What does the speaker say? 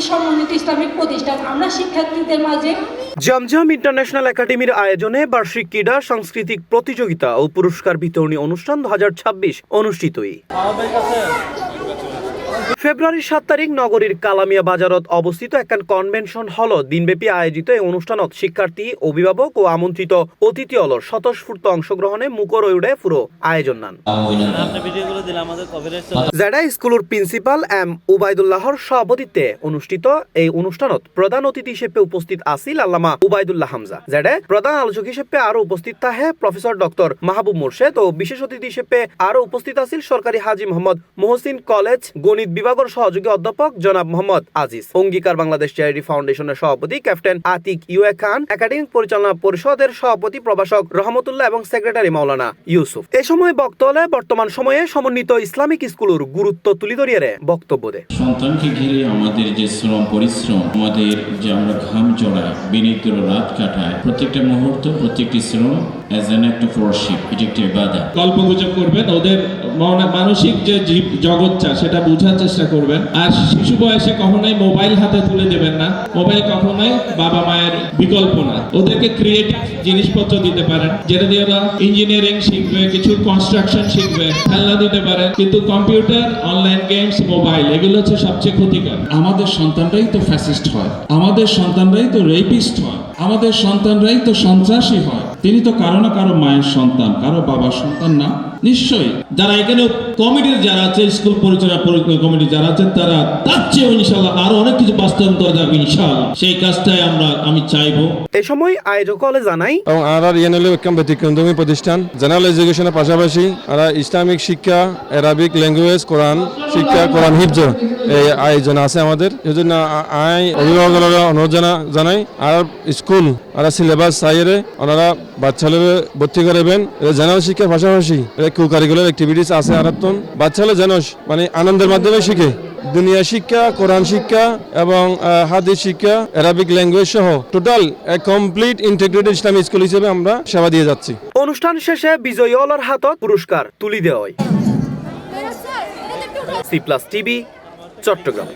সমন্বিত ইসলামিক প্রতিষ্ঠান। আমরা শিক্ষার্থীদের মাঝে জমজম ইন্টারন্যাশনাল একাডেমির আয়োজনে বার্ষিক ক্রীড়া সাংস্কৃতিক প্রতিযোগিতা ও পুরস্কার বিতরণী অনুষ্ঠান 2026 অনুষ্ঠিতই। ফেব্রুয়ারির 7 তারিখ নগরীর কালামিয়া বাজারত অবস্থিত একখান কনভেনশন হল দিনব্যাপী আয়োজিত এই অনুষ্ঠানত শিক্ষার্থী, অভিভাবক ও আমন্ত্রিত অতিথি অলর স্বতঃস্ফূর্ত অংশগ্রহণে মুখর হয়ে পুরো আয়োজন নান। জেডা স্কুলের প্রিন্সিপাল এম উবাইদুল্লাহর সভাপতিত্বে অনুষ্ঠিত এই অনুষ্ঠানত প্রধান অতিথি হিসেবে উপস্থিত আছিল আল্লামা উবাইদুল্লাহ হামজা। জেডা প্রধান আলোচক হিসেবে আরো উপস্থিত থাকে প্রফেসর ডক্টর মাহবুব মোর্শেদ ও বিশেষ অতিথি হিসেবে আরো উপস্থিত আছিল সরকারি হাজী মোহাম্মদ মহসিন কলেজ গণিত বিভাগের সহযোগী অধ্যাপক জনাব মোহাম্মদ আজিজ, অঙ্গীকার বাংলাদেশ চ্যারিটি ফাউন্ডেশনের সভাপতি ক্যাপ্টেন আতিক ইউএ খান, একাডেমিক পরিচালনা পরিষদের সভাপতি প্রভাষক রহমতুল্লাহ এবং সেক্রেটারি মাওলানা ইউসুফ। এ সময় বক্তব্যে বর্তমান সময়ে সমন্বিত ইসলামিক স্কুলের গুরুত্ব তুলে ধরিয়ে বক্তব্য দেয়। সন্তানকে ঘিরে আমাদের যে শ্রম পরিশ্রম, আমাদের যে আমরা ঘাম জড়াই, বিনীত রাত কাটায়, প্রত্যেকটা মুহূর্ত, প্রত্যেকটি শ্রম as an act of warship, এটা একটি ইবাদত। গল্পগুজব করবেন, ওদের মানসিক যে জগৎটা সেটা বোঝার চেষ্টা করবেন। আর শিশু বয়সে কখনোই মোবাইল হাতে তুলে দেবেন না। মোবাইল কখনোই বাবা মায়ের বিকল্প না। ওদেরকে ক্রিয়েটিভ জিনিসপত্র দিতে পারেন, যেটা দিয়ে ওরা ইঞ্জিনিয়ারিং শিখবে, কিছু কনস্ট্রাকশন শিখবে, খেলনা দিতে পারেন। কিন্তু কম্পিউটার, অনলাইন গেমস, মোবাইল এগুলো হচ্ছে সবচেয়ে ক্ষতিকর। আমাদের সন্তানরাই তো ফ্যাসিস্ট হয়, আমাদের সন্তানরাই তো রেপিস্ট হয়, আমাদের সন্তানরাই তো সন্ত্রাসী হয়। তিনি তো কারো না কারো মায়ের সন্তান, কারো বাবার সন্তান না। নিশ্চয়ই যারা এখানে কমিটির যারা আছে, স্কুল পরিচালনা কমিটি যারা আছে, তারা তার চেয়ে ইনশাআল্লাহ আরো অনেক কিছু বাস্তবায়ন করা যাবে ইনশাআল্লাহ। সেই কাজটাই আমি চাইবো। এই সময় আয়োজক জানাই এবং আর ইএনএল একদম ব্যতিক্রমী প্রতিষ্ঠান। জেনারেল এডুকেশনের পাশাপাশি আর ইসলামিক শিক্ষা, অ্যারাবিক ল্যাঙ্গুয়েজ, কোরআন শিক্ষা, কোরআন হিফজ এই আয়োজন আছে আমাদের। এই জন্য অভিভাবকরা অনুরোধ জানাই আর স্কুল আর সিলেবাস চাইরে ওনারা বাচ্চাদের ভর্তি করবেন। জেনারেল শিক্ষার পাশাপাশি কো কারিকুলার অ্যাক্টিভিটিস আছে আর বাচ্চারা যেন মানে আনন্দের মাধ্যমে শিখে। দুনিয়া শিক্ষা, কোরআন শিক্ষা এবং হাদিস শিক্ষা, অ্যারাবিক ল্যাঙ্গুয়েজ সহ total complete integrated Islamic school হিসেবে আমরা সেবা দিয়ে যাচ্ছি। অনুষ্ঠান শেষে বিজয়ী হলর হাতত পুরস্কার তুলি দেওয়া হয়। C+ TV Chittagong.